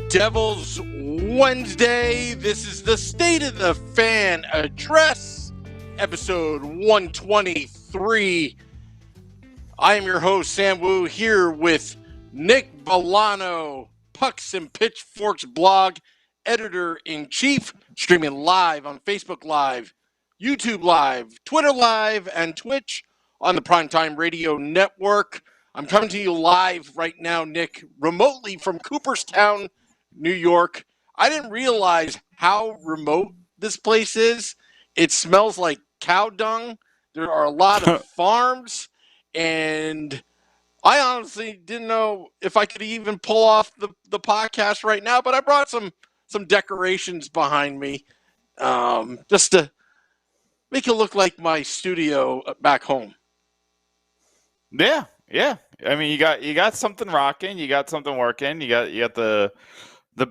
Devils Wednesday. This is the State of the Fan Address, episode 123. I am your host, Sam Wu, here with Nick Bolano, Pucks and Pitchforks blog, editor-in-chief, streaming live on Facebook Live, YouTube Live, Twitter Live, and Twitch on the Primetime Radio Network. I'm coming to you live right now, Nick, remotely from Cooperstown, New York. I didn't realize how remote this place is. It smells like cow dung. There are a lot of farms, and I honestly didn't know if I could even pull off the podcast right now, but I brought some decorations behind me just to make it look like my studio back home. Yeah. I mean, you got something rocking, you got something working, you got the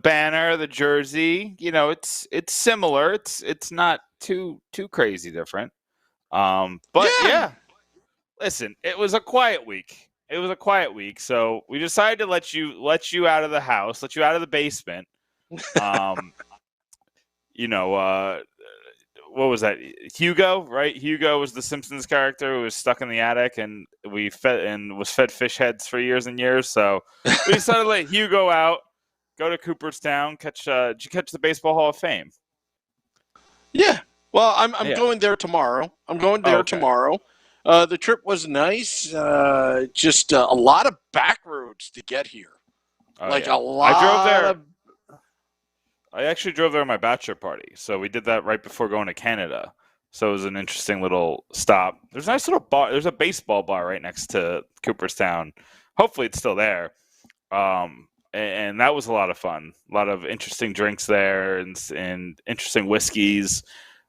banner, the jersey. You know, it's similar. It's not too crazy different. But yeah. Listen, it was a quiet week. So we decided to let you out of the house, let you out of the basement. What was that? Hugo, right? Hugo was the Simpsons character who was stuck in the attic and was fed fish heads for years and years. So we decided to let Hugo out, go to Cooperstown, did you catch the Baseball Hall of Fame? Yeah. Well, I'm going there tomorrow. Tomorrow. The trip was nice. Just a lot of back roads to get here. A lot. I drove there. I actually drove there on my bachelor party, so we did that right before going to Canada. So it was an interesting little stop. There's a nice little bar. There's a baseball bar right next to Cooperstown. Hopefully it's still there. And that was a lot of fun. A lot of interesting drinks there and interesting whiskeys,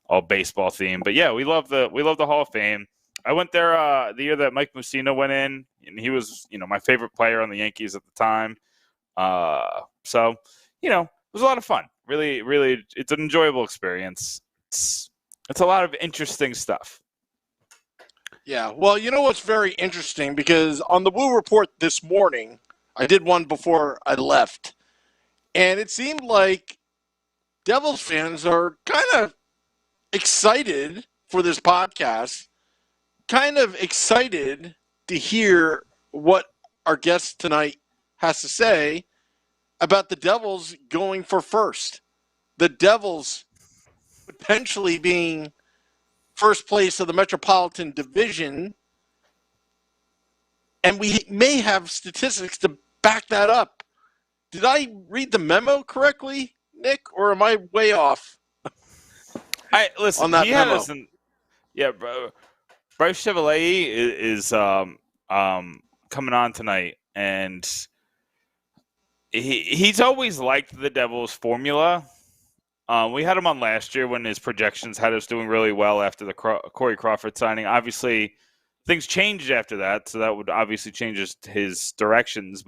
all baseball themed. But yeah, we love the Hall of Fame. I went there the year that Mike Mussina went in, and he was, my favorite player on the Yankees at the time. So, it was a lot of fun. Really, really, it's an enjoyable experience. It's a lot of interesting stuff. Yeah, well, you know what's very interesting? Because on the Woo Report this morning, I did one before I left, and it seemed like Devils fans are kind of excited for this podcast, kind of excited to hear what our guest tonight has to say about the Devils going for first. The Devils potentially being first place of the Metropolitan Division. And we may have statistics to back that up. Did I read the memo correctly, Nick, or am I way off? Listen, on that he memo? Bro. Bryce Chevallier is coming on tonight, and he's always liked the Devils formula. We had him on last year when his projections had us doing really well after the Corey Crawford signing. Obviously, things changed after that, so that would obviously change his directions,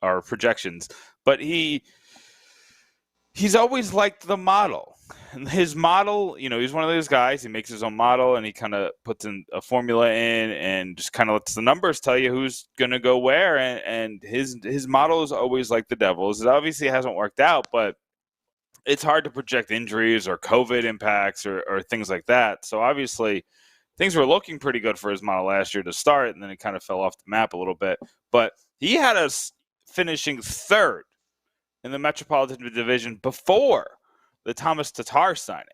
or projections. But he's always liked the model. And his model, he's one of those guys. He makes his own model, and he kind of puts in a formula in, and just kind of lets the numbers tell you who's going to go where. And his model is always like the Devils. It obviously hasn't worked out, but it's hard to project injuries or COVID impacts or things like that. So obviously, things were looking pretty good for his model last year to start, and then it kind of fell off the map a little bit. But he had us finishing third in the Metropolitan Division before the Thomas Tatar signing.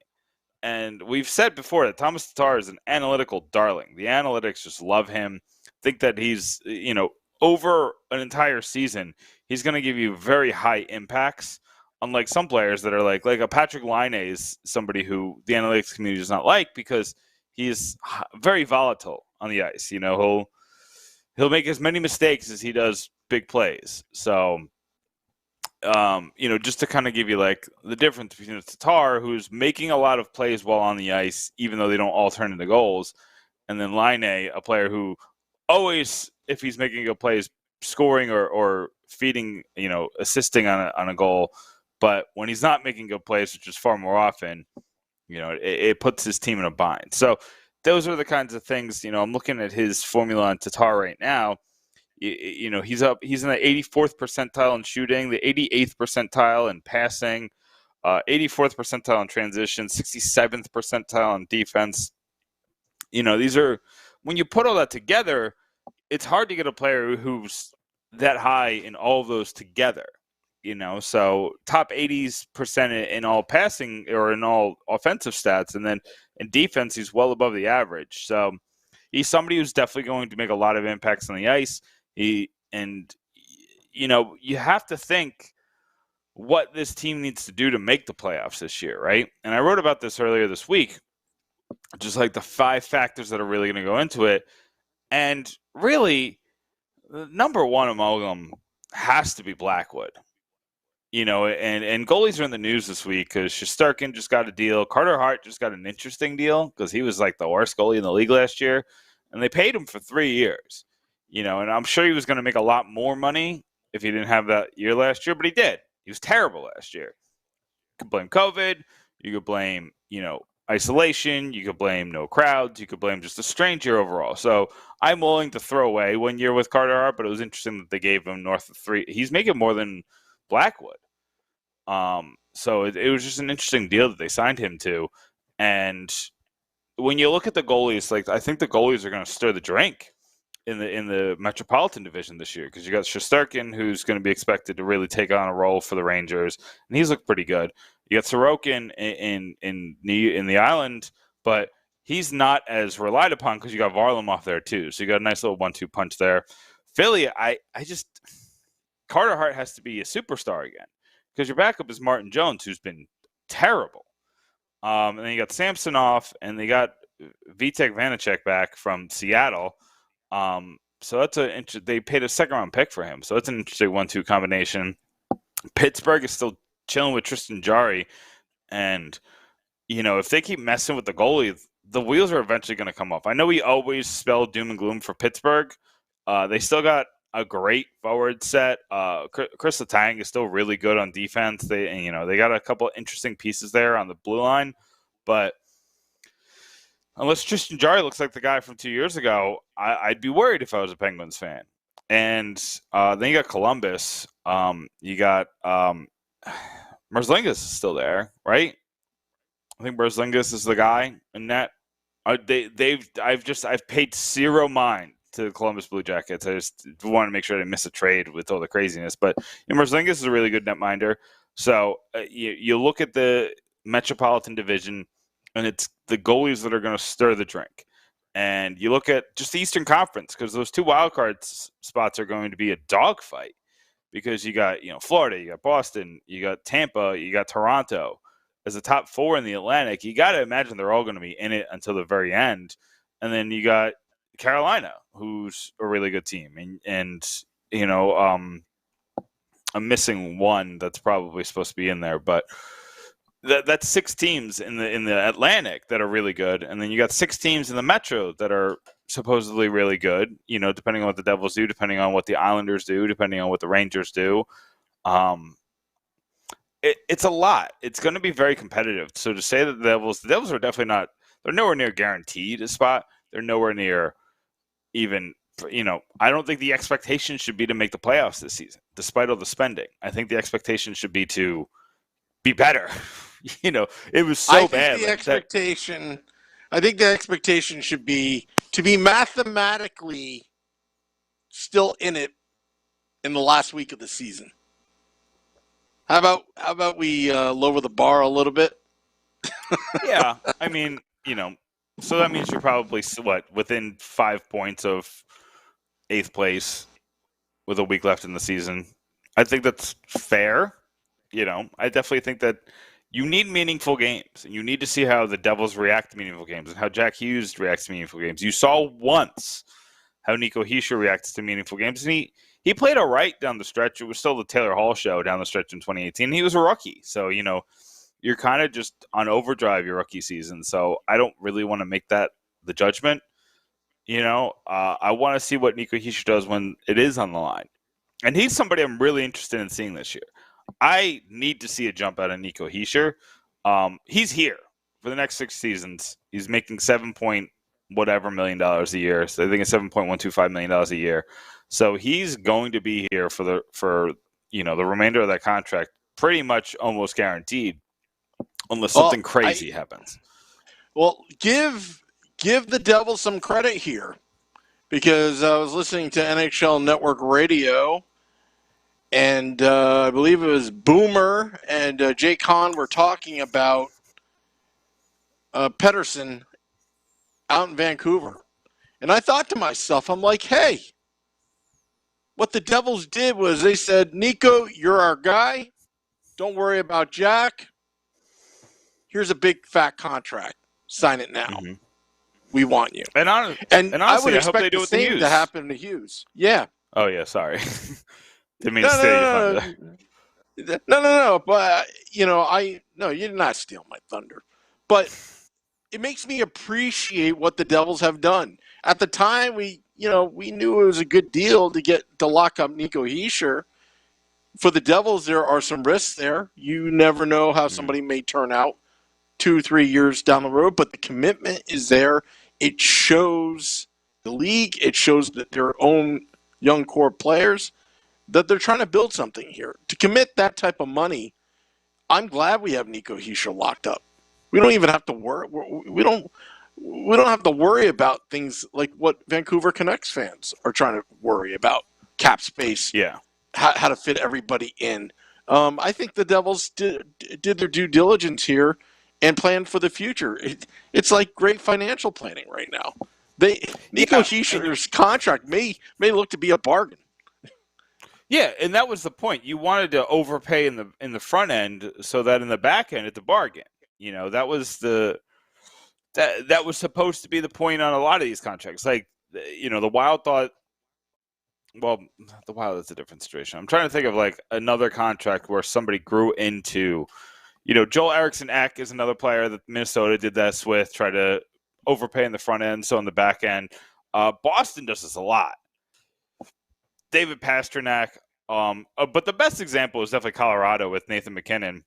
And we've said before that Thomas Tatar is an analytical darling. The analytics just love him. Think that he's, over an entire season, he's going to give you very high impacts, unlike some players that are like a Patrick Laine is somebody who the analytics community does not like because he's very volatile on the ice. He'll make as many mistakes as he does big plays. So, just to kind of give you the difference between a Tatar who's making a lot of plays while on the ice, even though they don't all turn into goals, and then Laine, a player who always, if he's making good plays, scoring or feeding, assisting on a goal. But when he's not making good plays, which is far more often, it puts his team in a bind. So those are the kinds of things, I'm looking at his formula on Tatar right now. He's in the 84th percentile in shooting, the 88th percentile in passing, 84th percentile in transition, 67th percentile in defense. These are, when you put all that together, it's hard to get a player who's that high in all of those together. So top 80% in all passing or in all offensive stats, and then in defense, he's well above the average. So he's somebody who's definitely going to make a lot of impacts on the ice. You have to think what this team needs to do to make the playoffs this year, right? And I wrote about this earlier this week, just like the 5 factors that are really going to go into it. And really, the number one among them has to be Blackwood. And goalies are in the news this week because Shesterkin just got a deal. Carter Hart just got an interesting deal because he was like the worst goalie in the league last year. And they paid him for 3 years. And I'm sure he was going to make a lot more money if he didn't have that year last year, but he did. He was terrible last year. You could blame COVID. You could blame, isolation. You could blame no crowds. You could blame just a strange year overall. So I'm willing to throw away 1 year with Carter Hart, but it was interesting that they gave him north of 3. He's making more than Blackwood. So it was just an interesting deal that they signed him to. And when you look at the goalies, I think the goalies are going to stir the drink in the Metropolitan Division this year, because you got Shesterkin, who's going to be expected to really take on a role for the Rangers, and he's looked pretty good. You got Sorokin in the island, but he's not as relied upon because you got Varlamov there too. So you got a nice little 1-2 punch there. Philly, Carter Hart has to be a superstar again, because your backup is Martin Jones, who's been terrible. And then you got Samsonov, and they got Vitek Vanacek back from Seattle. So that's they paid a 2nd-round pick for him. So that's an interesting 1-2 combination. Pittsburgh is still chilling with Tristan Jarry. And, if they keep messing with the goalie, the wheels are eventually going to come off. I know we always spell doom and gloom for Pittsburgh. They still got a great forward set. Chris Letang is still really good on defense. They got a couple of interesting pieces there on the blue line, but unless Tristan Jarry looks like the guy from 2 years ago, I'd be worried if I was a Penguins fan. And then you got Columbus. You got Merzlikins is still there, right? I think Merzlikins is the guy in that. I've paid zero mind to the Columbus Blue Jackets. I just want to make sure I didn't miss a trade with all the craziness. But Merzlikins is a really good netminder. So you look at the Metropolitan Division, and it's the goalies that are going to stir the drink. And you look at just the Eastern Conference, because those 2 wildcard spots are going to be a dogfight, because you got Florida, you got Boston, you got Tampa, you got Toronto. As the top 4 in the Atlantic, you got to imagine they're all going to be in it until the very end. And then you got Carolina, who's a really good team, and I'm missing one that's probably supposed to be in there, but that's 6 teams in the Atlantic that are really good, and then you got 6 teams in the Metro that are supposedly really good. Depending on what the Devils do, depending on what the Islanders do, depending on what the Rangers do. It's a lot. It's going to be very competitive. So to say that the Devils are definitely not. They're nowhere near guaranteed a spot. They're nowhere near even. I don't think the expectation should be to make the playoffs this season, despite all the spending. I think the expectation should be to be better. It was so bad. I think the expectation should be to be mathematically still in it in the last week of the season. How about we lower the bar a little bit? Yeah, I mean, so that means you're probably within 5 points of 8th place with a week left in the season. I think that's fair. I definitely think that you need meaningful games, and you need to see how the Devils react to meaningful games and how Jack Hughes reacts to meaningful games. You saw once how Nico Hischier reacts to meaningful games, and he played all right down the stretch. It was still the Taylor Hall show down the stretch in 2018. He was a rookie, so you're kind of just on overdrive your rookie season. So I don't really want to make that the judgment. I want to see what Nico Hischier does when it is on the line, and he's somebody I'm really interested in seeing this year. I need to see a jump out of Nico Hischier. He's here for the next 6 seasons. He's making $7.9 whatever $million a year. So I think it's $7.125 million a year. So he's going to be here for the remainder of that contract, pretty much almost guaranteed, unless something crazy happens. Well, give the Devils some credit here, because I was listening to NHL Network Radio, and I believe it was Boomer and Jay Kahn were talking about Pettersson out in Vancouver. And I thought to myself, I'm like, hey, what the Devils did was they said, Nico, you're our guy. Don't worry about Jack. Here's a big fat contract. Sign it now. Mm-hmm. We want you. And honestly, I would expect the same to happen to Hughes. Yeah. Oh, yeah, sorry. Didn't mean to steal your thunder. No. But, you're not stealing my thunder. But it makes me appreciate what the Devils have done. At the time, we knew it was a good deal to lock up Nico Hischier. For the Devils, there are some risks there. You never know how somebody may turn out 2-3 years down the road, but the commitment is there. It shows the league. It shows that their own young core players that they're trying to build something here. To commit that type of money, I'm glad we have Nico Hischier locked up. We don't even have to worry. We don't have to worry about things like what Vancouver Canucks fans are trying to worry about: cap space. Yeah, how to fit everybody in. I think the Devils did their due diligence here and planned for the future. It's like great financial planning right now. Nico Hischier's contract may look to be a bargain. Yeah, and that was the point. You wanted to overpay in the front end so that in the back end it's a bargain. That was that was supposed to be the point on a lot of these contracts. Like, the Wild thought. Well, the Wild is a different situation. I'm trying to think of like another contract where somebody grew into. Joel Eriksson-Ek is another player that Minnesota did this with, try to overpay in the front end, so in the back end. Boston does this a lot. David Pastrnak. But the best example is definitely Colorado with Nathan MacKinnon.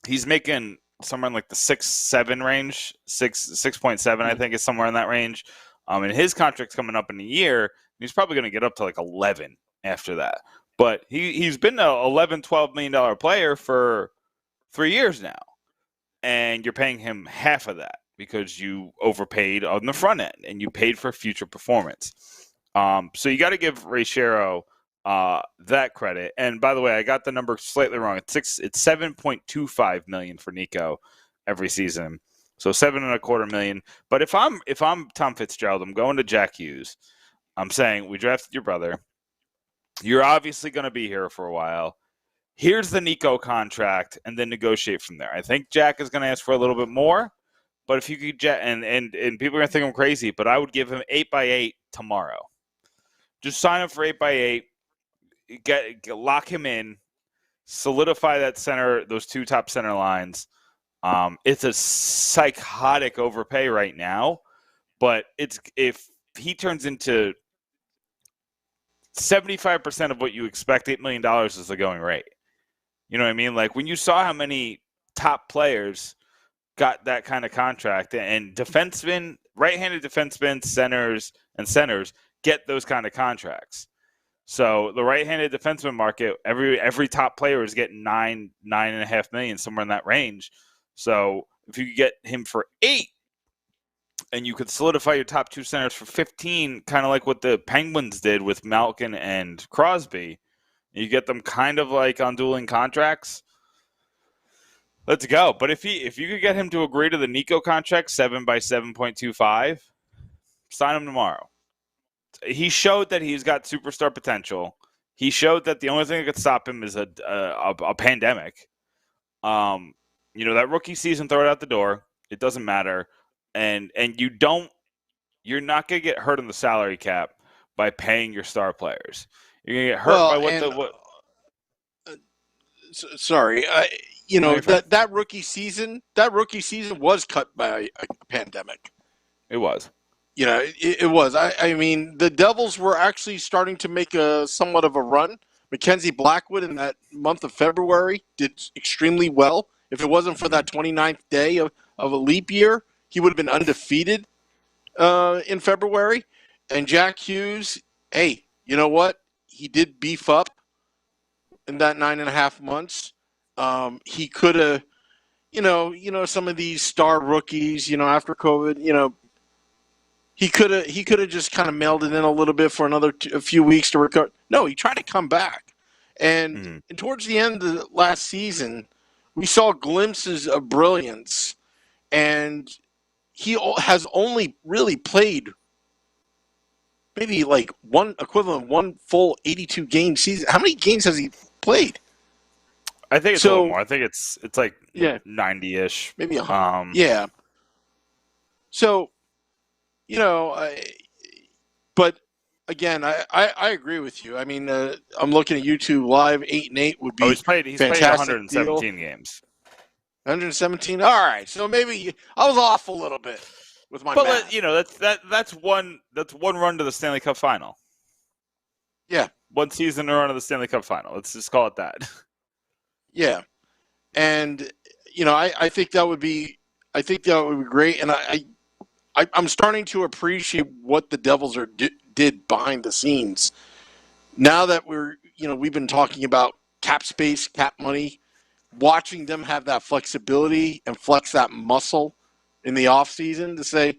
He's making somewhere in like the 6.7 range, 6.7, I think is somewhere in that range. And his contract's coming up in a year. He's probably going to get up to like 11 after that. But he's been an $11, $12 million player for 3 years now, and you're paying him half of that because you overpaid on the front end and you paid for future performance. So you got to give Ray Shero that credit. And by the way, I got the number slightly wrong. It's $7.25 million for Nico every season, so $7.25 million. But if I'm Tom Fitzgerald, I'm going to Jack Hughes. I'm saying we drafted your brother. You're obviously going to be here for a while. Here's the Nico contract, and then negotiate from there. I think Jack is going to ask for a little bit more, but if you could, and people are going to think I'm crazy, but I would give him 8x8 tomorrow. Just sign him for 8x8, lock him in, solidify that center, those two top center lines. It's a psychotic overpay right now, but if he turns into 75% of what you expect, $8 million is the going rate. You know what I mean? Like when you saw how many top players got that kind of contract, and defensemen, right-handed defensemen, centers get those kind of contracts. So the right-handed defenseman market, every top player is getting $9.5 million, somewhere in that range. So if you could get him for 8, and you could solidify your top two centers for 15, kind of like what the Penguins did with Malkin and Crosby, you get them kind of like on dueling contracts. Let's go. But if you could get him to agree to the Nico contract, 7 by 7.25, sign him tomorrow. He showed that he's got superstar potential. He showed that the only thing that could stop him is a pandemic. That rookie season, throw it out the door. It doesn't matter. And you're not going to get hurt on the salary cap by paying your star players. You're going to get hurt sorry. That rookie season was cut by a pandemic. It was. It was. I mean, the Devils were actually starting to make a somewhat of a run. Mackenzie Blackwood in that month of February did extremely well. If it wasn't for that 29th day of a leap year, he would have been undefeated in February. And Jack Hughes, hey, you know what? He did beef up in that 9.5 months. He could have, some of these star rookies, after COVID, he could have just kind of mailed it in a little bit for a few weeks to recover. No, he tried to come back, and towards the end of the last season, we saw glimpses of brilliance, and he has only really played maybe like one full 82 game season. How many games has he played? I think it's a little more. I think it's like 90-ish. Maybe 100. Yeah. So, but again, I agree with you. I mean, I'm looking at YouTube Live. 8-8 would be he's played 117 games. 117. All right, so maybe I was off a little bit with my math. That's one run to the Stanley Cup final. Yeah, one season to run to the Stanley Cup final. Let's just call it that. Yeah, and I think that would be great, and I'm starting to appreciate what the Devils did behind the scenes. Now that we've been talking about cap space, cap money, watching them have that flexibility and flex that muscle in the offseason to say,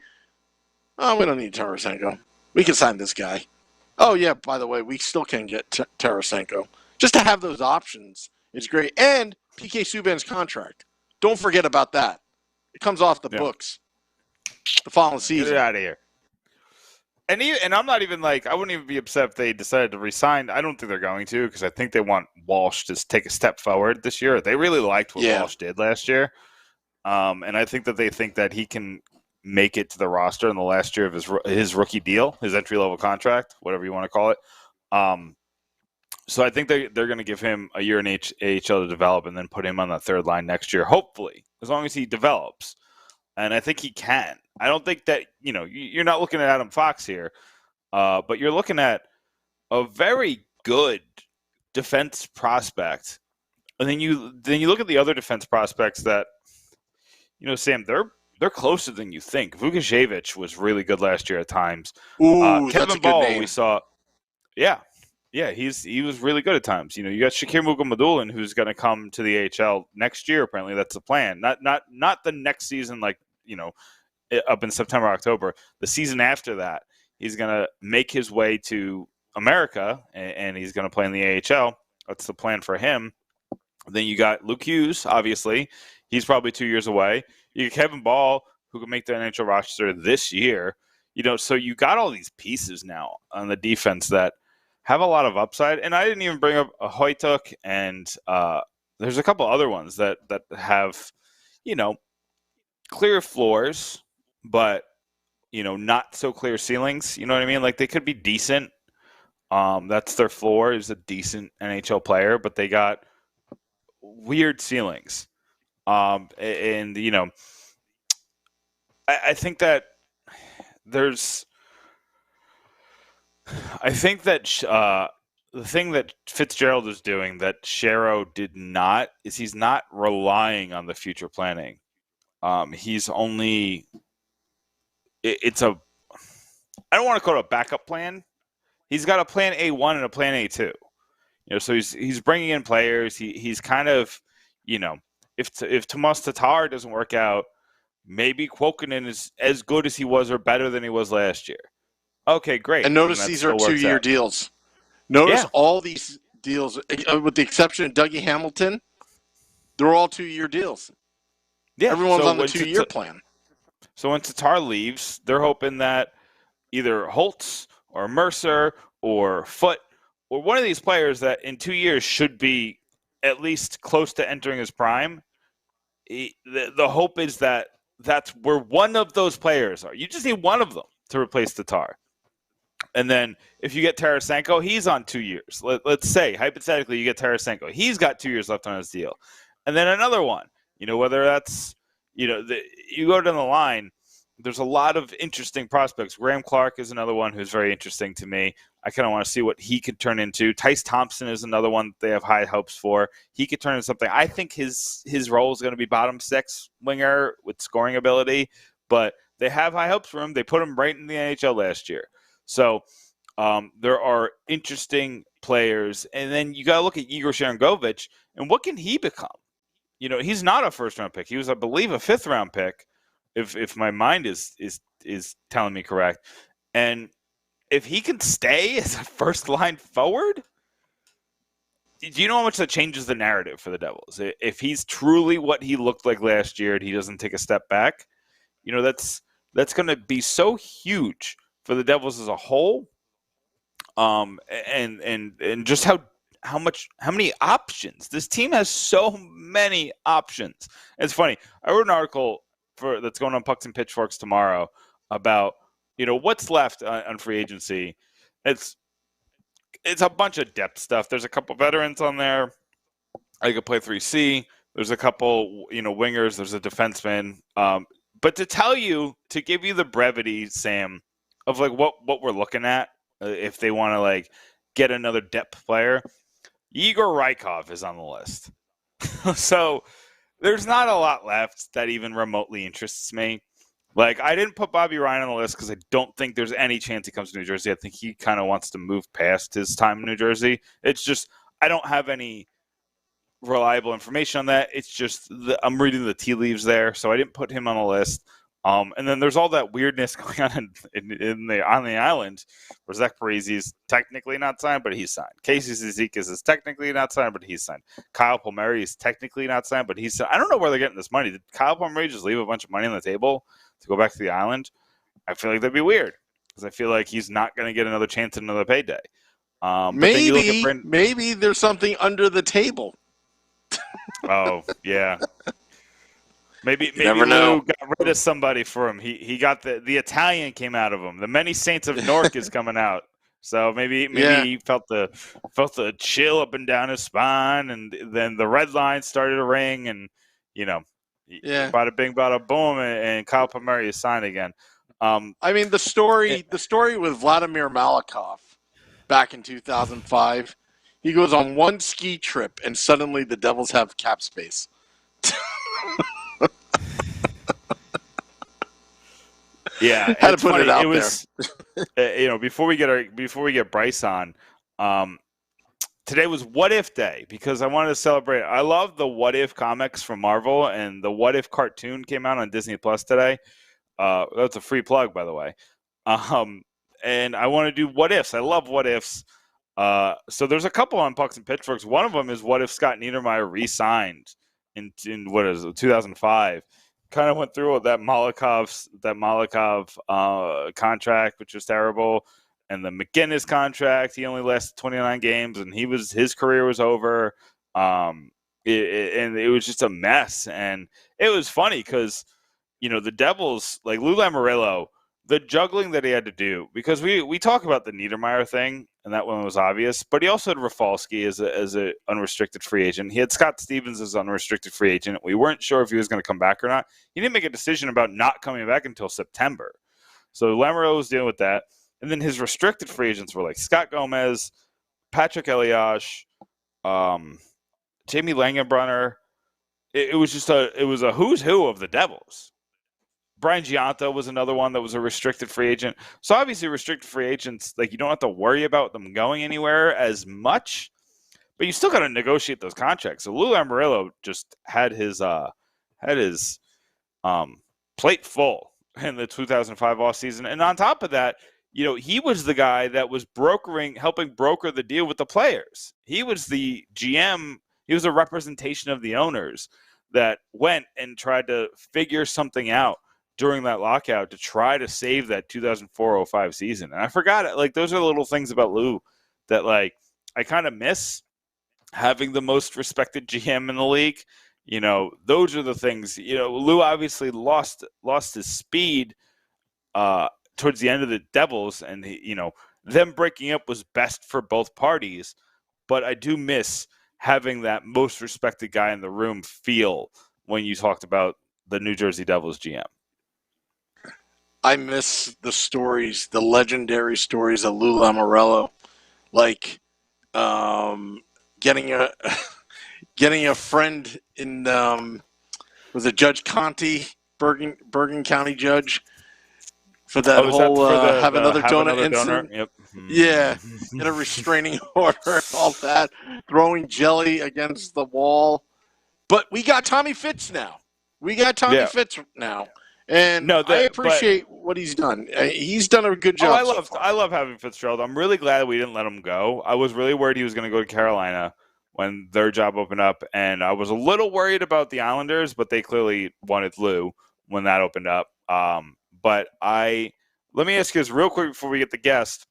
oh, we don't need Tarasenko. We can sign this guy. Oh, yeah, by the way, we still can get Tarasenko. Just to have those options is great. And PK Subban's contract. Don't forget about that. It comes off the books the following season. Get it out of here. And I'm not even I wouldn't even be upset if they decided to resign. I don't think they're going to, because I think they want Walsh to take a step forward this year. They really liked what Walsh did last year. And I think that they think that he can make it to the roster in the last year of his rookie deal, his entry-level contract, whatever you want to call it. So I think they're going to give him a year in AHL to develop and then put him on the third line next year, hopefully, as long as he develops. And I think he can. I don't think that, you're not looking at Adam Fox here, but you're looking at a very good defense prospect. And then you look at the other defense prospects that, Sam, they're closer than you think. Vukašević was really good last year at times. Ooh, Kevin that's a Ball, good name. we saw. Yeah, he was really good at times. You got Shakir Mukhamadullin, who's going to come to the AHL next year. Apparently, that's the plan. Not the next season, up in September, October. The season after that, he's going to make his way to America, and he's going to play in the AHL. That's the plan for him. Then you got Luke Hughes, obviously. He's probably 2 years away. You got Kevin Ball, who can make the NHL roster this year. So you got all these pieces now on the defense that have a lot of upside. And I didn't even bring up a Hoytuk, and there's a couple other ones that have, clear floors, but, not so clear ceilings. You know what I mean? They could be decent. That's their floor, is a decent NHL player, but they got weird ceilings. I think that the thing that Fitzgerald is doing that Shero did not is he's not relying on the future planning. He's only I don't want to call it a backup plan. He's got a plan A1 and a plan A2. So he's bringing in players. He's kind of, if Tomas Tatar doesn't work out, maybe Kuokkanen is as good as he was or better than he was last year. Okay, great. And notice these are 2-year deals. Notice all these deals, with the exception of Dougie Hamilton, they're all 2-year deals. Yeah, everyone's on the 2-year plan. So when Tatar leaves, they're hoping that either Holtz or Mercer or Foote or one of these players that in 2 years should be at least close to entering his prime, the hope is that that's where one of those players are. You just need one of them to replace Tatar. And then if you get Tarasenko, he's on 2 years. Let's say, hypothetically, you get Tarasenko. He's got 2 years left on his deal. And then another one, whether that's, you go down the line, there's a lot of interesting prospects. Graham Clark is another one who's very interesting to me. I kind of want to see what he could turn into. Tice Thompson is another one they have high hopes for. He could turn into something. I think his role is going to be bottom six winger with scoring ability, but they have high hopes for him. They put him right in the NHL last year. So there are interesting players. And then you got to look at Igor Sharangovich, and what can he become? He's not a first-round pick. He was, I believe, a fifth-round pick, if my mind is telling me correct. And if he can stay as a first-line forward, do you know how much that changes the narrative for the Devils? If he's truly what he looked like last year and he doesn't take a step back, that's going to be so huge for the Devils as a whole. And just how many options this team has. So many options. It's funny. I wrote an article that's going on Pucks and Pitchforks tomorrow about what's left on free agency. It's a bunch of depth stuff. There's a couple veterans on there. I could play 3C. There's a couple wingers. There's a defenseman. But to give you the brevity, Sam, of like what we're looking at, if they want to like get another depth player, Igor Rykov is on the list. So there's not a lot left that even remotely interests me. Like, I didn't put Bobby Ryan on the list because I don't think there's any chance he comes to New Jersey. I think he kind of wants to move past his time in New Jersey. It's just I don't have any reliable information on that. It's just I'm reading the tea leaves there, so I didn't put him on the list. And then there's all that weirdness going on on the island, where Zach Parise is technically not signed, but he's signed. Casey Cizikas is technically not signed, but he's signed. Kyle Palmieri is technically not signed, but he's signed. I don't know where they're getting this money. Did Kyle Palmieri just leave a bunch of money on the table to go back to the island? I feel like that'd be weird because I feel like he's not going to get another chance at another payday. Maybe there's something under the table. Oh, yeah. Maybe never Lou know. Got rid of somebody for him. He got the Italian came out of him. The Many Saints of Newark is coming out. So maybe he felt the chill up and down his spine, and then the red line started to ring, and bada bing, bada boom, and Kyle Palmieri is signed again. I mean, the story with Vladimir Malakhov back in 2005. He goes on one ski trip, and suddenly the Devils have cap space. Yeah, had to put funny. it out there. Before we get Bryce on, today was What If Day because I wanted to celebrate. I love the What If comics from Marvel, and the What If cartoon came out on Disney Plus today. That's a free plug, by the way. And I want to do what ifs. I love what ifs. So there's a couple on Pucks and Pitchforks. One of them is what if Scott Niedermayer re-signed in 2005. Kind of went through that Malakhov contract, which was terrible, and the McGinnis contract. He only lasted 29 games, and his career was over. And it was just a mess. And it was funny because the Devils, like Lou Lamoriello, the juggling that he had to do, because we talk about the Niedermayer thing, and that one was obvious, but he also had Rafalski as a unrestricted free agent. He had Scott Stevens as an unrestricted free agent. We weren't sure if he was going to come back or not. He didn't make a decision about not coming back until September. So Lamoriello was dealing with that. And then his restricted free agents were like Scott Gomez, Patrick Elias, Jamie Langenbrunner. It was a who's who of the Devils. Brian Gianto was another one that was a restricted free agent. So obviously restricted free agents, like you don't have to worry about them going anywhere as much, but you still got to negotiate those contracts. So Lou Lamoriello just had his plate full in the 2005 offseason. And on top of that, he was the guy that was helping broker the deal with the players. He was the GM. He was a representation of the owners that went and tried to figure something out during that lockout to try to save that 2004-05 season. And I forgot it. Like, those are little things about Lou that, like, I kind of miss having the most respected GM in the league. Those are the things. Lou obviously lost his speed towards the end of the Devils, and them breaking up was best for both parties. But I do miss having that most respected guy in the room feel when you talked about the New Jersey Devils GM. I miss the stories, the legendary stories of Lou Lamoriello, like getting a friend in was it Judge Conti, Bergen County judge, for that is that whole for the have another have donut another incident. donor? Yep. Yeah, in a restraining order and all that, throwing jelly against the wall. But we got Tommy Fitz now. Yeah. And No, I but appreciate what he's done. He's done a good job so far. I love having Fitzgerald. I'm really glad we didn't let him go. I was really worried he was going to go to Carolina when their job opened up, and I was a little worried about the Islanders, but they clearly wanted Lou when that opened up. But let me ask you this real quick before we get the guest.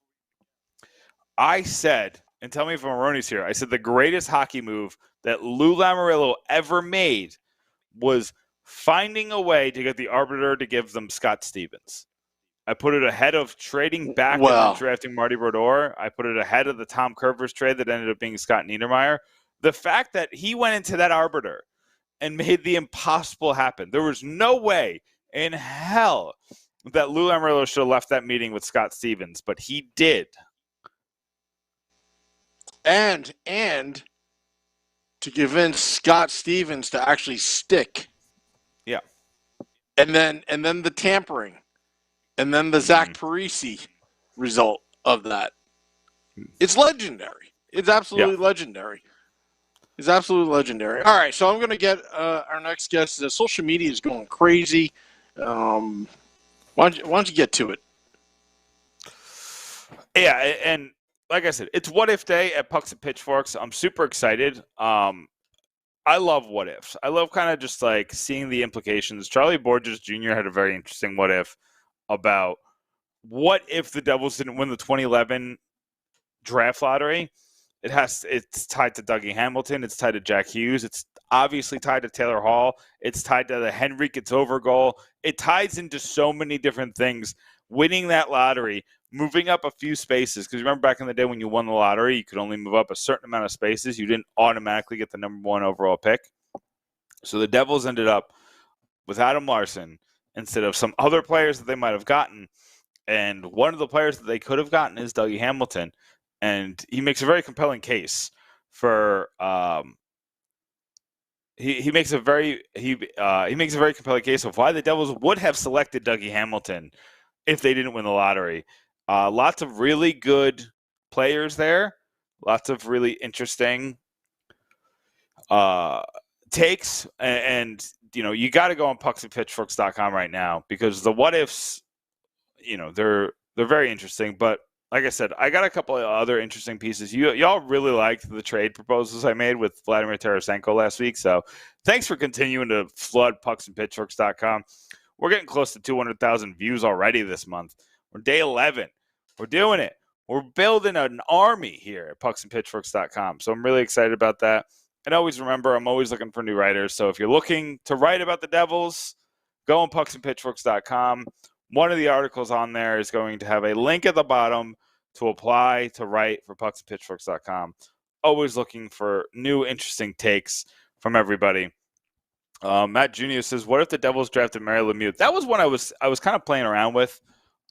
I said, and tell me if I'm erroneous here, I said the greatest hockey move that Lou Lamoriello ever made was finding a way to get the arbiter to give them Scott Stevens. I put it ahead of trading back and then drafting Marty Brodeur. I put it ahead of the Tom Curvers trade that ended up being Scott Niedermayer. The fact that he went into that arbiter and made the impossible happen. There was no way in hell that Lou Lamoriello should have left that meeting with Scott Stevens, but he did. And to convince Scott Stevens to actually stick. Yeah. And then the tampering. And then the Zach Parisi result of that. It's legendary. It's absolutely legendary. It's absolutely legendary. All right, so I'm going to get our next guest. Social media is going crazy. Why don't you get to it? Yeah, and like I said, it's What If Day at Pucks and Pitchforks. I'm super excited. I love what ifs. I love kind of just like seeing the implications. Charlie Borges Jr. had a very interesting what if about what if the Devils didn't win the 2011 draft lottery. It's tied to Dougie Hamilton. It's tied to Jack Hughes. It's obviously tied to Taylor Hall. It's tied to the Henrik Gets Over goal. It ties into so many different things. Winning that lottery, moving up a few spaces, because remember back in the day when you won the lottery, you could only move up a certain amount of spaces. You didn't automatically get the number one overall pick. So the Devils ended up with Adam Larson instead of some other players that they might have gotten. And one of the players that they could have gotten is Dougie Hamilton. And he makes a very compelling case for he makes a very compelling case of why the Devils would have selected Dougie Hamilton if they didn't win the lottery. Lots of really good players there. Lots of really interesting takes. And you got to go on pucksandpitchforks.com right now because the what ifs, they're very interesting. But like I said, I got a couple of other interesting pieces. Y'all really liked the trade proposals I made with Vladimir Tarasenko last week. So thanks for continuing to flood pucksandpitchforks.com. We're getting close to 200,000 views already this month. We're day 11. We're doing it. We're building an army here at pucksandpitchforks.com. So I'm really excited about that. And always remember, I'm always looking for new writers. So if you're looking to write about the Devils, go on pucksandpitchforks.com. One of the articles on there is going to have a link at the bottom to apply to write for pucksandpitchforks.com. Always looking for new, interesting takes from everybody. Matt Jr. says, what if the Devils drafted Mario Lemieux? That was one I was kind of playing around with.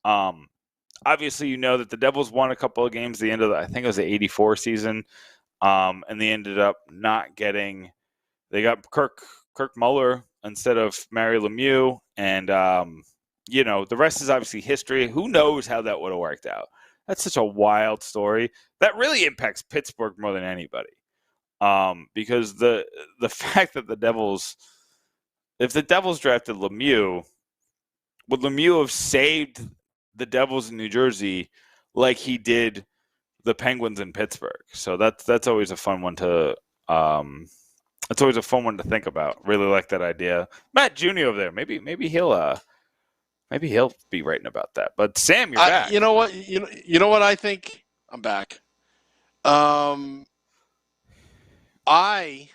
Obviously, that the Devils won a couple of games at the end of I think it was the 84 season. And they ended up not getting – they got Kirk Muller instead of Mario Lemieux. And, the rest is obviously history. Who knows how that would have worked out? That's such a wild story. That really impacts Pittsburgh more than anybody. Because the fact that the Devils – if the Devils drafted Lemieux, would Lemieux have saved the Devils in New Jersey like he did the Penguins in Pittsburgh? So that's always a fun one to think about. Really like that idea. Matt Jr. over there, maybe he'll be writing about that. But Sam, you're back. You know what? You know what I think? I'm back. I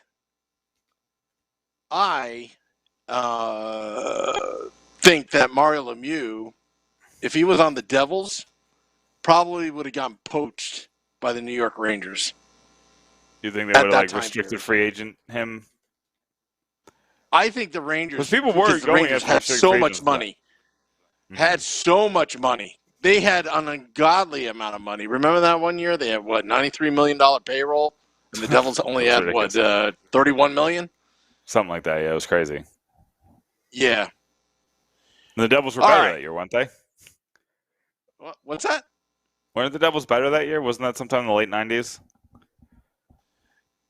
think that Mario Lemieux, if he was on the Devils, probably would have gotten poached by the New York Rangers. You think they would have restricted free agent him? I think the Rangers, had so much money. Had so much money. They had an ungodly amount of money. Remember that one year they had $93 million payroll, and the Devils only had $31 million. Something like that. Yeah, it was crazy. Yeah. And the Devils were better that year, weren't they? What's that? Weren't the Devils better that year? Wasn't that sometime in the late 90s?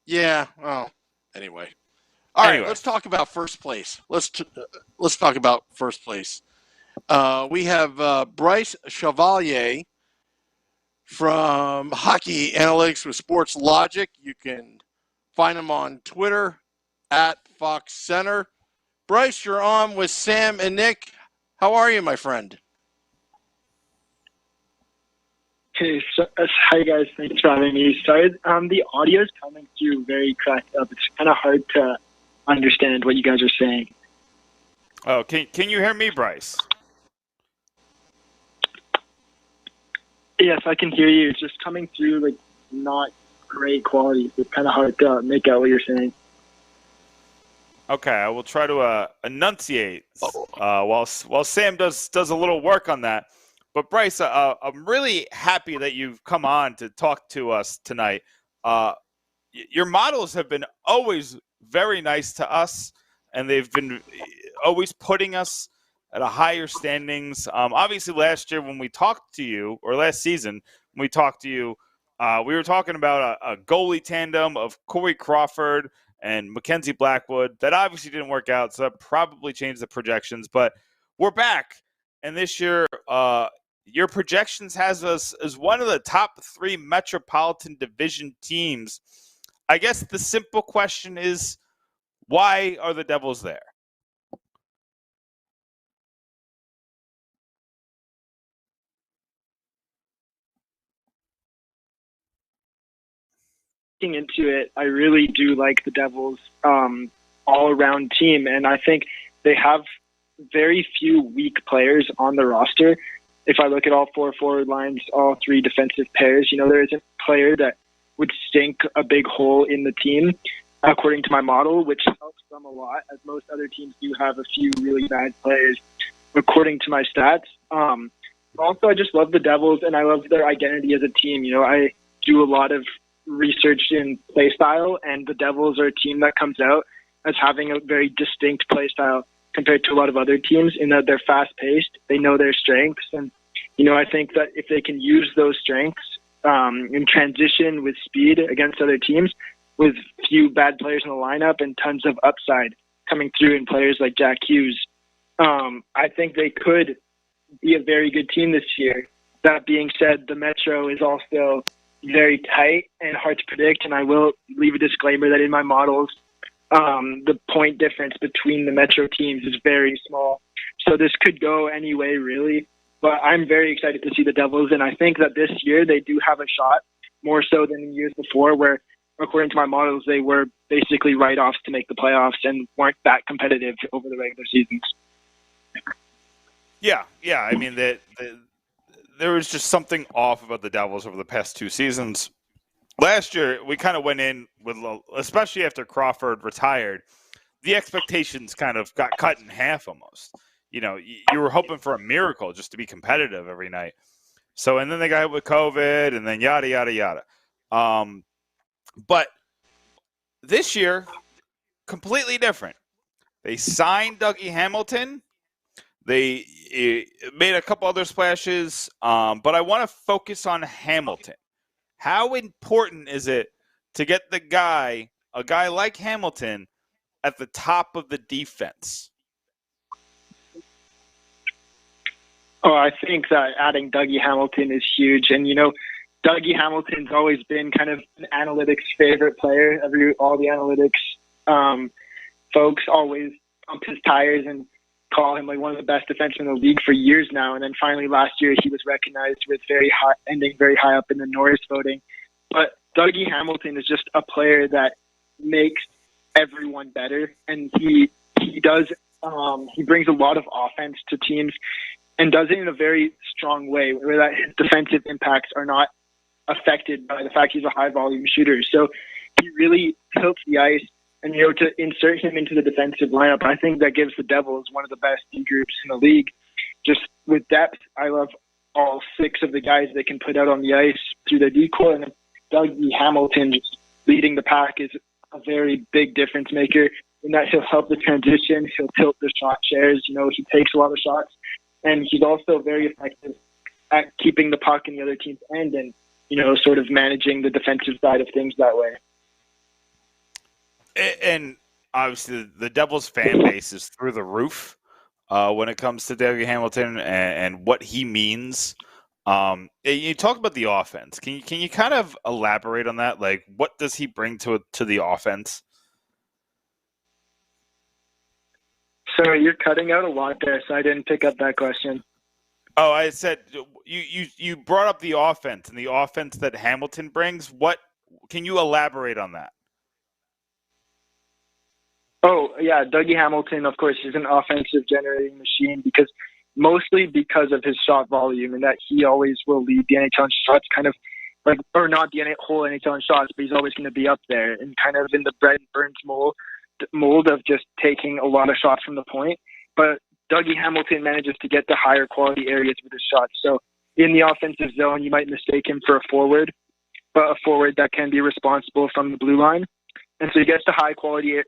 Yeah. Well, anyway. All right, let's talk about first place. Let's talk about first place. We have Bryce Chevallier from Hockey Analytics with Sports Logiq. You can find him on Twitter at Fox Center. Bryce, you're on with Sam and Nick. How are you, my friend? Hey, hi guys. Thanks for having me. Sorry, the audio is coming through very cracked up. It's kind of hard to understand what you guys are saying. Oh, can you hear me, Bryce? Yes, I can hear you. It's just coming through like not great quality. It's kind of hard to make out what you're saying. Okay, I will try to enunciate while Sam does a little work on that. But Bryce, I'm really happy that you've come on to talk to us tonight. Your models have been always very nice to us, and they've been always putting us at a higher standings. Obviously, last year when we talked to you, or last season when we talked to you, we were talking about a goalie tandem of Corey Crawford and Mackenzie Blackwood. That obviously didn't work out, so that probably changed the projections. But we're back, and this year your projections has us as one of the top 3 Metropolitan Division teams. I guess the simple question is, why are the Devils there? Looking into it, I really do like the Devils all-around team, and I think they have very few weak players on the roster. If I look at all 4 forward lines, all 3 defensive pairs, there isn't a player that would sink a big hole in the team, according to my model, which helps them a lot, as most other teams do have a few really bad players, according to my stats. Also, I just love the Devils, and I love their identity as a team. I do a lot of research in play style, and the Devils are a team that comes out as having a very distinct play style compared to a lot of other teams, in that they're fast-paced, they know their strengths, and I think that if they can use those strengths in transition with speed against other teams, with few bad players in the lineup and tons of upside coming through in players like Jack Hughes, I think they could be a very good team this year. That being said, the Metro is also very tight and hard to predict, and I will leave a disclaimer that in my models, the point difference between the Metro teams is very small. So this could go any way, really. But I'm very excited to see the Devils, and I think that this year they do have a shot, more so than in years before, where, according to my models, they were basically write-offs to make the playoffs and weren't that competitive over the regular seasons. Yeah. I mean, there was just something off about the Devils over the past 2 seasons. Last year, we kind of went in with, especially after Crawford retired, the expectations kind of got cut in half almost. You were hoping for a miracle just to be competitive every night. So, and then they got hit with COVID, and then yada, yada, yada. But this year, completely different. They signed Dougie Hamilton. They made a couple other splashes, but I want to focus on Hamilton. How important is it to get a guy like Hamilton, at the top of the defense? Oh, I think that adding Dougie Hamilton is huge. And, Dougie Hamilton's always been kind of an analytics favorite player. All the analytics folks always pump his tires and call him like one of the best defensemen in the league for years now. And then finally last year he was recognized with ending very high up in the Norris voting. But Dougie Hamilton is just a player that makes everyone better, and he does he brings a lot of offense to teams and does it in a very strong way, where that his defensive impacts are not affected by the fact he's a high volume shooter. So he really tilts the ice, and to insert him into the defensive lineup, I think that gives the Devils one of the best D groups in the league. Just with depth, I love all 6 of the guys they can put out on the ice through their decor, and Dougie Hamilton just leading the pack is a very big difference maker in that he'll help the transition, he'll tilt the shot shares, he takes a lot of shots, and he's also very effective at keeping the puck in the other team's end and, sort of managing the defensive side of things that way. And obviously the Devils fan base is through the roof when it comes to Dougie Hamilton and what he means. You talk about the offense. Can you kind of elaborate on that? Like, what does he bring to the offense? Sorry, you're cutting out a lot there, so I didn't pick up that question. Oh, I said you brought up the offense and the offense that Hamilton brings. What can you elaborate on that? Oh, yeah, Dougie Hamilton, of course, is an offensive generating machine mostly because of his shot volume and that he always will lead the NHL in shots, kind of like, or not the whole NHL in shots, but he's always going to be up there and kind of in the Brent Burns mold of just taking a lot of shots from the point. But Dougie Hamilton manages to get to higher quality areas with his shots. So in the offensive zone, you might mistake him for a forward, but a forward that can be responsible from the blue line. And so he gets to high quality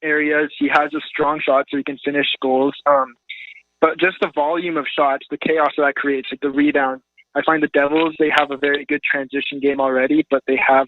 areas. He has a strong shot so he can finish goals. But just the volume of shots, the chaos that creates, like the rebound. I find the Devils, they have a very good transition game already, but they have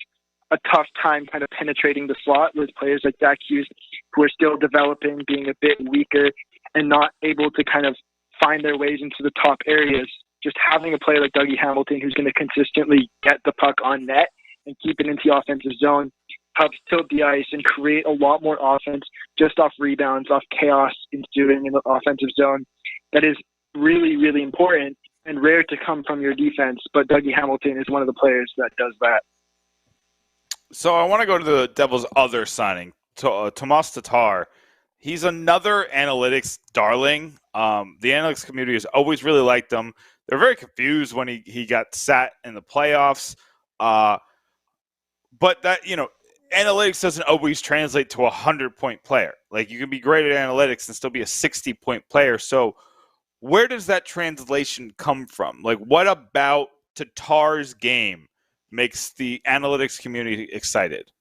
a tough time kind of penetrating the slot with players like Zach Hughes, who are still developing, being a bit weaker and not able to kind of find their ways into the top areas. Just having a player like Dougie Hamilton who's going to consistently get the puck on net and keep it into the offensive zone helps tilt the ice and create a lot more offense just off rebounds, off chaos ensuing in the offensive zone. That is really, really important and rare to come from your defense, but Dougie Hamilton is one of the players that does that. So I want to go to the Devils' other signing, Tomas Tatar. He's another analytics darling. The analytics community has always really liked him. They're very confused when he got sat in the playoffs. But that, analytics doesn't always translate to a 100-point player. Like, you can be great at analytics and still be a 60-point player. So where does that translation come from? Like, what about Tatar's game makes the analytics community excited?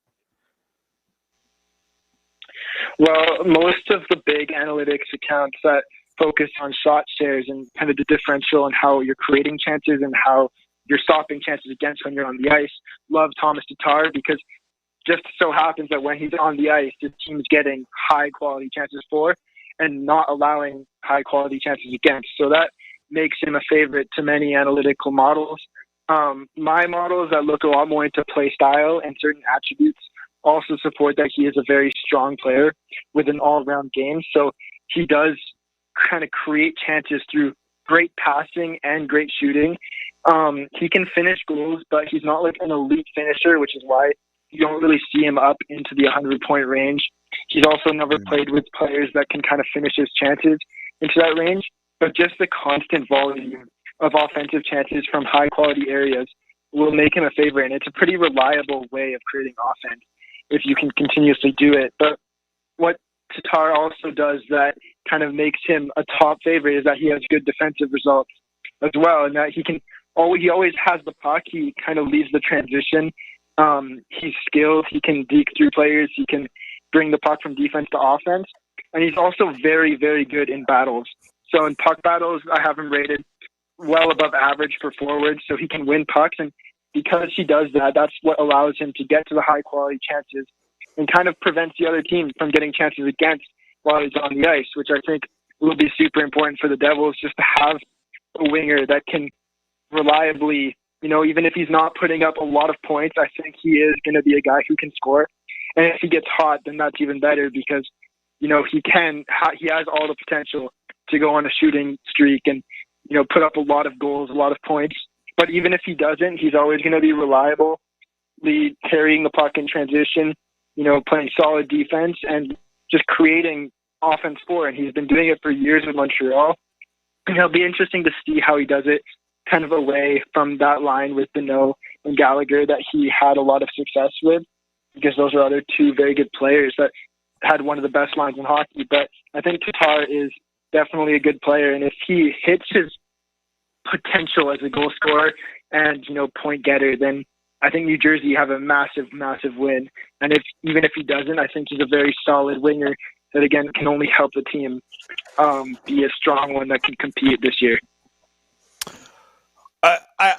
Well, most of the big analytics accounts that focus on shot shares and kind of the differential and how you're creating chances and how you're stopping chances against when you're on the ice love Tomas Tatar because just so happens that when he's on the ice, the team's getting high-quality chances for and not allowing high-quality chances against. So that makes him a favorite to many analytical models. My models that look a lot more into play style and certain attributes also support that he is a very strong player with an all-around game. So he does kind of create chances through great passing and great shooting. He can finish goals, but he's not like an elite finisher, which is why you don't really see him up into the 100-point range. He's also never played with players that can kind of finish his chances into that range, but just the constant volume of offensive chances from high-quality areas will make him a favorite, and it's a pretty reliable way of creating offense if you can continuously do it. But what Tatar also does that kind of makes him a top favorite is that he has good defensive results as well, and that he always has the puck. He kind of leads the transition. He's skilled. He can deke through players. He can bring the puck from defense to offense. And he's also very, very good in battles. So in puck battles, I have him rated well above average for forwards. So he can win pucks. And because he does that, that's what allows him to get to the high quality chances and kind of prevents the other team from getting chances against while he's on the ice, which I think will be super important for the Devils, just to have a winger that can reliably, even if he's not putting up a lot of points, I think he is going to be a guy who can score. And if he gets hot, then that's even better because, he has all the potential to go on a shooting streak and, put up a lot of goals, a lot of points. But even if he doesn't, he's always going to be reliable, carrying the puck in transition, playing solid defense and just creating offense for. And he's been doing it for years in Montreal. And it'll be interesting to see how he does it kind of away from that line with Deneau and Gallagher that he had a lot of success with, because those are other two very good players that had one of the best lines in hockey. But I think Tatar is definitely a good player. And if he hits his potential as a goal scorer and, point getter, then I think New Jersey have a massive, massive win. And even if he doesn't, I think he's a very solid winger that, again, can only help the team be a strong one that can compete this year. I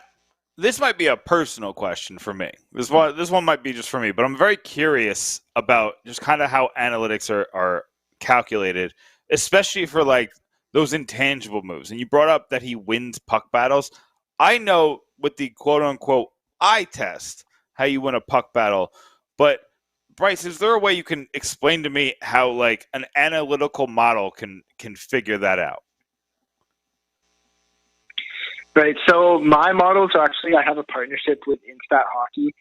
this might be a personal question for me. This one might be just for me, but I'm very curious about just kind of how analytics are calculated, especially for like those intangible moves. And you brought up that he wins puck battles. I know with the quote unquote eye test how you win a puck battle, but Bryce, is there a way you can explain to me how like an analytical model can figure that out? Right. So my models actually, I have a partnership with Instat Hockey.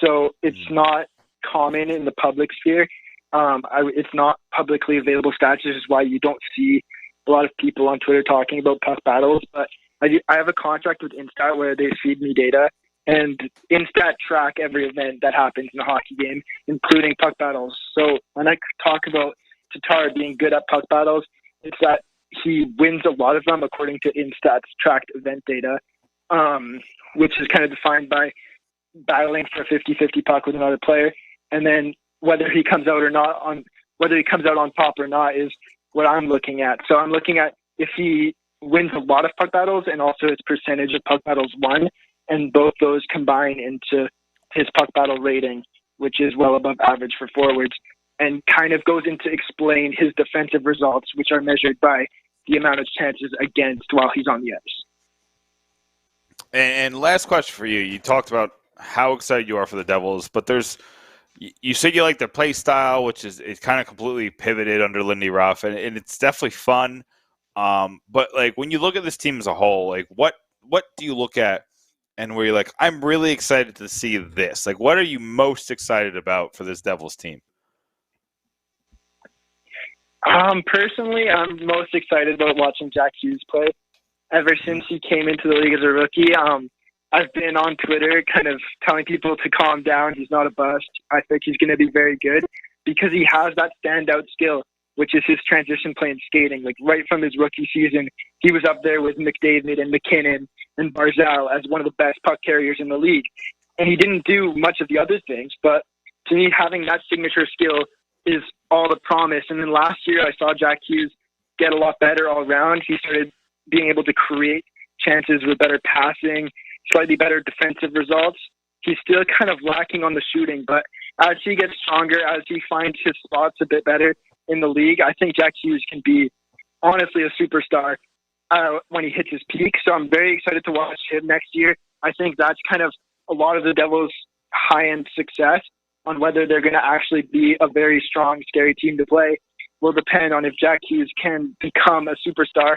So it's not common in the public sphere. It's not publicly available stats, which is why you don't see a lot of people on Twitter talking about puck battles. But I have a contract with Instat where they feed me data, and Instat track every event that happens in a hockey game, including puck battles. So when I talk about Tatar being good at puck battles, it's that he wins a lot of them according to Instat's tracked event data, which is kind of defined by battling for a 50-50 puck with another player. And then whether he comes out on top or not is what I'm looking at. So I'm looking at if he wins a lot of puck battles and also his percentage of puck battles won, and both those combine into his puck battle rating, which is well above average for forwards, and kind of goes into explain his defensive results, which are measured by the amount of chances against while he's on the ice. And last question for you. You talked about how excited you are for the Devils, but you said you like their play style, which is kind of completely pivoted under Lindy Ruff, and it's definitely fun. But like when you look at this team as a whole, like what do you look at and where you're like, I'm really excited to see this? Like, what are you most excited about for this Devils team? Personally, I'm most excited about watching Jack Hughes play. Ever since he came into the league as a rookie, I've been on Twitter kind of telling people to calm down. He's not a bust. I think he's going to be very good because he has that standout skill, which is his transition play and skating. Like right from his rookie season, he was up there with McDavid and McKinnon and Barzal as one of the best puck carriers in the league. And he didn't do much of the other things, but to me, having that signature skill is all the promise. And then last year, I saw Jack Hughes get a lot better all around. He started being able to create chances with better passing, slightly better defensive results. He's still kind of lacking on the shooting, but as he gets stronger, as he finds his spots a bit better in the league, I think Jack Hughes can be honestly a superstar when he hits his peak. So I'm very excited to watch him next year. I think that's kind of a lot of the Devils' high-end success on whether they're going to actually be a very strong, scary team to play will depend on if Jack Hughes can become a superstar.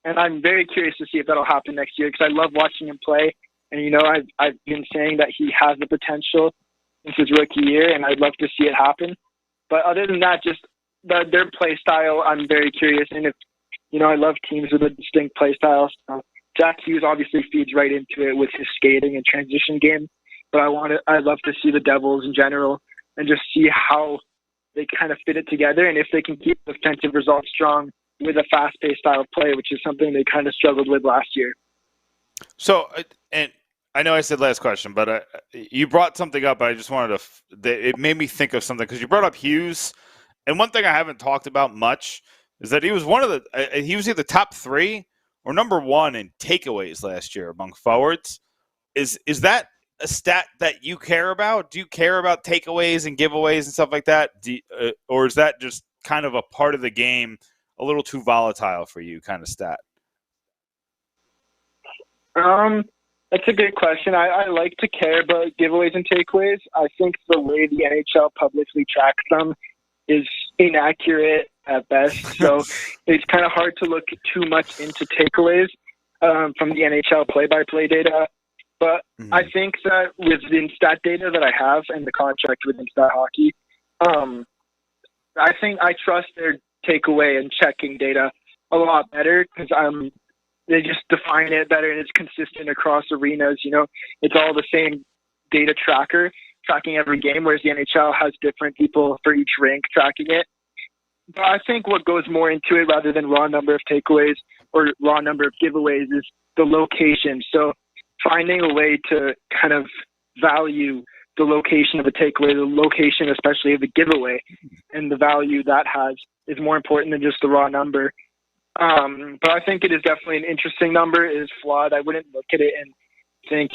And I'm very curious to see if that'll happen next year because I love watching him play. And, you know, I've been saying that he has the potential since his rookie year, and I'd love to see it happen. But other than that, just their play style, I'm very curious. And if, you know, I love teams with a distinct play style. So Jack Hughes obviously feeds right into it with his skating and transition game. But I'd love to see the Devils in general and just see how they kind of fit it together and if they can keep defensive results strong with a fast-paced style of play, which is something they kind of struggled with last year. So, and I know I said last question, but you brought something up. I just wanted to. It made me think of something because you brought up Hughes, and one thing I haven't talked about much is that he was he was either top 3 or number 1 in takeaways last year among forwards. Is that a stat that you care about? Do you care about takeaways and giveaways and stuff like that? Or is that just kind of a part of the game, a little too volatile for you kind of stat? That's a good question. I like to care about giveaways and takeaways. I think the way the NHL publicly tracks them is inaccurate at best. So it's kind of hard to look too much into takeaways from the NHL play-by-play data. But I think that with the stat data that I have and the contract with Instat Hockey, I think I trust their takeaway and checking data a lot better because they just define it better and it's consistent across arenas. You know, it's all the same data tracker tracking every game, whereas the NHL has different people for each rink tracking it. But I think what goes more into it rather than raw number of takeaways or raw number of giveaways is the location. So finding a way to kind of value the location of a takeaway, the location especially of a giveaway, and the value that has is more important than just the raw number. But I think it is definitely an interesting number. It is flawed. I wouldn't look at it and think,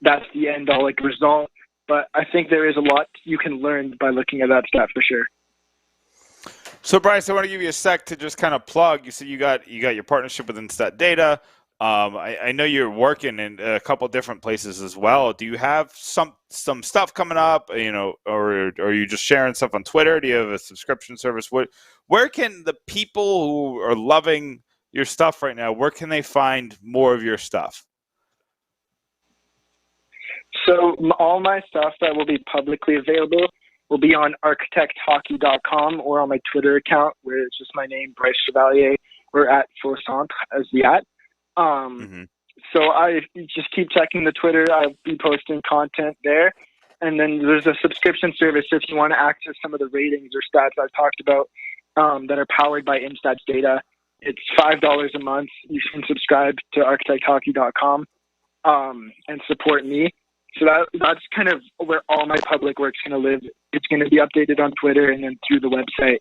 that's the end all result. But I think there is a lot you can learn by looking at that stat for sure. So, Bryce, I want to give you a sec to just kind of plug. You said you got your partnership with Instat Data. I know you're working in a couple different places as well. Do you have some stuff coming up, or are you just sharing stuff on Twitter? Do you have a subscription service? Where can the people who are loving your stuff right now, where can they find more of your stuff? So all my stuff that will be publicly available will be on architecthockey.com or on my Twitter account, where it's just my name, Bryce Chevallier, or at @4centre as the @. So I just keep checking the Twitter. I'll be posting content there. And then there's a subscription service if you want to access some of the ratings or stats I've talked about that are powered by Instats Data. It's $5 a month. You can subscribe to architecthockey.com and support me. So that's kind of where all my public work's going to live. It's going to be updated on Twitter and then through the website.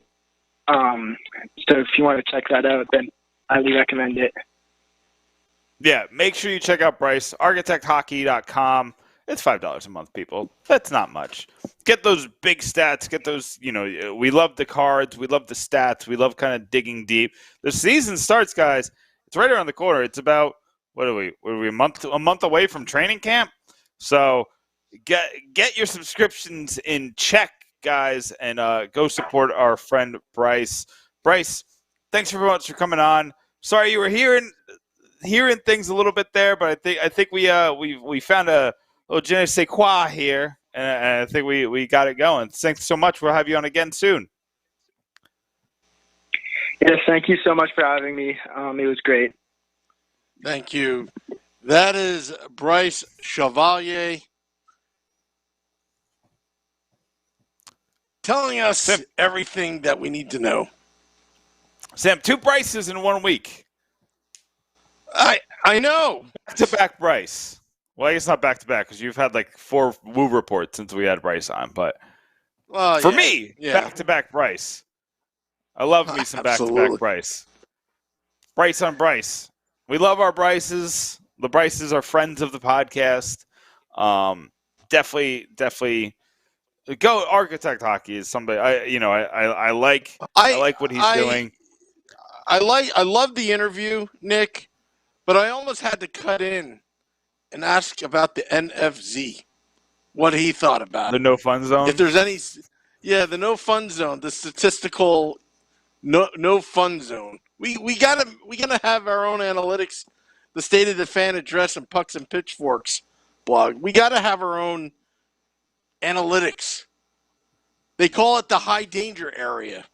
So if you want to check that out, then I highly recommend it. Yeah, make sure you check out Bryce, architecthockey.com. It's $5 a month, people. That's not much. Get those big stats. Get those, we love the cards. We love the stats. We love kind of digging deep. The season starts, guys. It's right around the corner. It's about, what are we a month away from training camp? So get your subscriptions in check, guys, and go support our friend Bryce. Bryce, thanks very much for coming on. Sorry you were hearing things a little bit there, but I think we found a little je ne sais quoi here, and I think we got it going. Thanks so much. We'll have you on again soon. Yes, thank you so much for having me. It was great. Thank you. That is Bryce Chevallier telling us everything that we need to know. Sam, 2 Bryces in 1 week. I know. Back-to-back Bryce. Well, I guess not back-to-back because you've had 4 Woo reports since we had Bryce on. But for me, back-to-back Bryce. I love me some back-to-back Bryce. Bryce on Bryce. We love our Bryces. The Bryces are friends of the podcast. Definitely go. Architect Hockey is somebody I like. I like what he's doing. I love the interview, Nick, but I almost had to cut in and ask about the NFZ, what he thought about the no fun zone. If there's any, the no fun zone, the statistical no fun zone. We gotta have our own analytics. The State of the Fan Address and Pucks and Pitchforks blog. We got to have our own analytics. They call it the high danger area,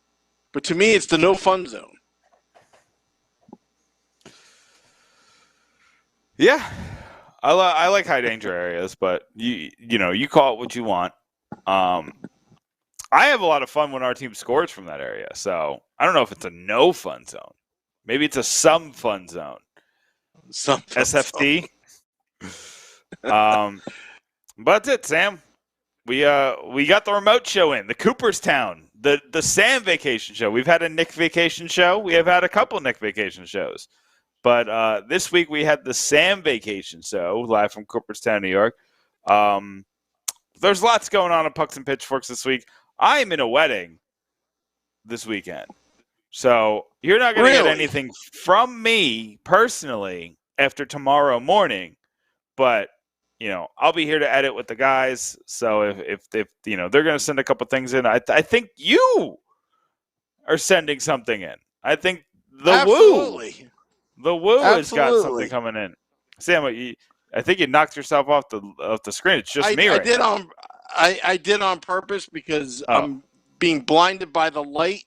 but to me, it's the no fun zone. Yeah, I like high danger areas, but you call it what you want. I have a lot of fun when our team scores from that area, so I don't know if it's a no fun zone. Maybe it's a some fun zone. Some SFD. But that's it, Sam. We got the remote show in the Cooperstown, the Sam vacation show. We've had a Nick vacation show. We have had a couple Nick vacation shows, but this week we had the Sam vacation show live from Cooperstown, New York. There's lots going on in Pucks and Pitchforks this week. I am in a wedding this weekend, so you're not going to get anything from me personally after tomorrow morning, but I'll be here to edit with the guys. So if they're going to send a couple things in, I think you are sending something in. I think the Woo has got something coming in. Sam, I think you knocked yourself off the screen. It's just me. I did on purpose because I'm being blinded by the light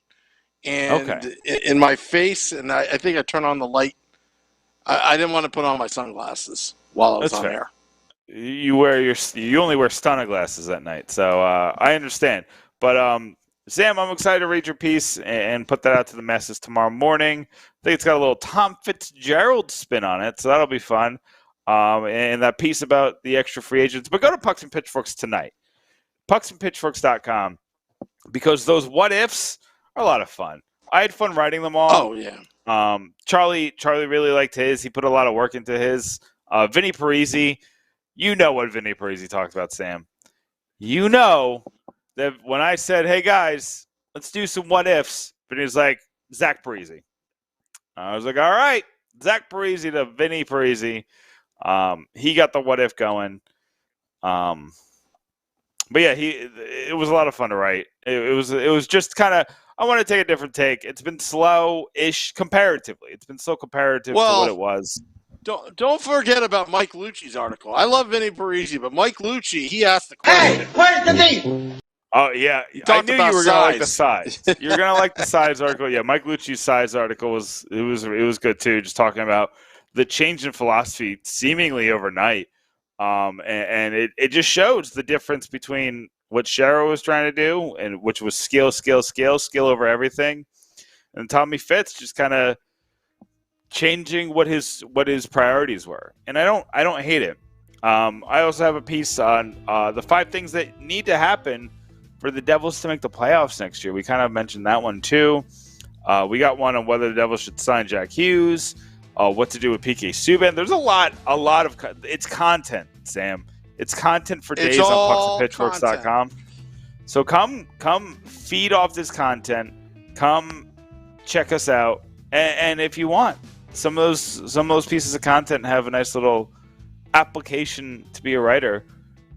and in my face, and I think I turned on the light. I didn't want to put on my sunglasses while I was on air. You only wear stunner glasses at night, so I understand. But Sam, I'm excited to read your piece and put that out to the masses tomorrow morning. I think it's got a little Tom Fitzgerald spin on it, so that'll be fun. And that piece about the extra free agents. But go to Pucks and Pitchforks tonight, pucksandpitchforks.com, because those what ifs are a lot of fun. I had fun writing them all. Oh yeah. Charlie really liked his. He put a lot of work into his. Vinny Parisi, you know what Vinny Parisi talks about, Sam. You know that when I said, "Hey guys, let's do some what ifs," Vinny's like, Zach Parisi. I was like, "All right, Zach Parisi to Vinny Parisi." He got the what if going. But yeah, it was a lot of fun to write. It was just kind of, I want to take a different take. It's been slow-ish comparatively. It's been so comparative to what it was. Don't forget about Mike Lucci's article. I love Vinny Parisi, but Mike Lucci, he asked the question. Hey, where's the beef? Oh yeah, I knew you were gonna like the size. You're gonna like the size article. Yeah, Mike Lucci's size article was good too. Just talking about the change in philosophy seemingly overnight. And it just shows the difference between what Sherro was trying to do, and which was skill over everything, and Tommy Fitz just kind of changing what his priorities were. And I don't hate it. I also have a piece on the 5 things that need to happen for the Devils to make the playoffs next year. We kind of mentioned that one too. We got one on whether the Devils should sign Jack Hughes. What to do with PK Subban. There's a lot of it's content, Sam. It's content for days on pucksandpitchforks.com. So come feed off this content. Come check us out. And if you want some of those pieces of content have a nice little application to be a writer,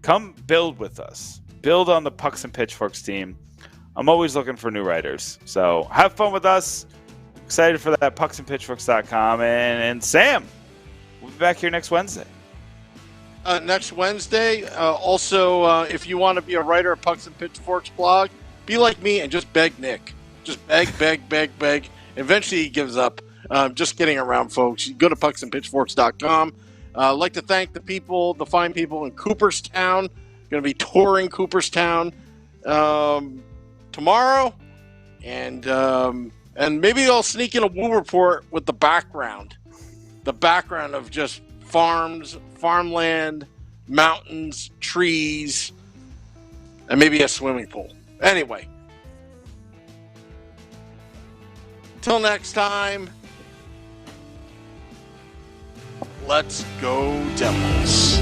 come build with us. Build on the Pucks and Pitchforks team. I'm always looking for new writers. So have fun with us. Excited for that, pucksandpitchforks.com. And Sam, we'll be back here next Wednesday. Next Wednesday. Also, if you want to be a writer at Pucks and Pitchforks blog, be like me and just beg Nick. Just beg. Eventually he gives up. Just kidding around, folks. You go to pucksandpitchforks.com. I'd like to thank the fine people in Cooperstown. Going to be touring Cooperstown tomorrow. And maybe I'll sneak in a Woo report with the background of just farms, farmland, mountains, trees, and maybe a swimming pool. Anyway, until next time, let's go Devils.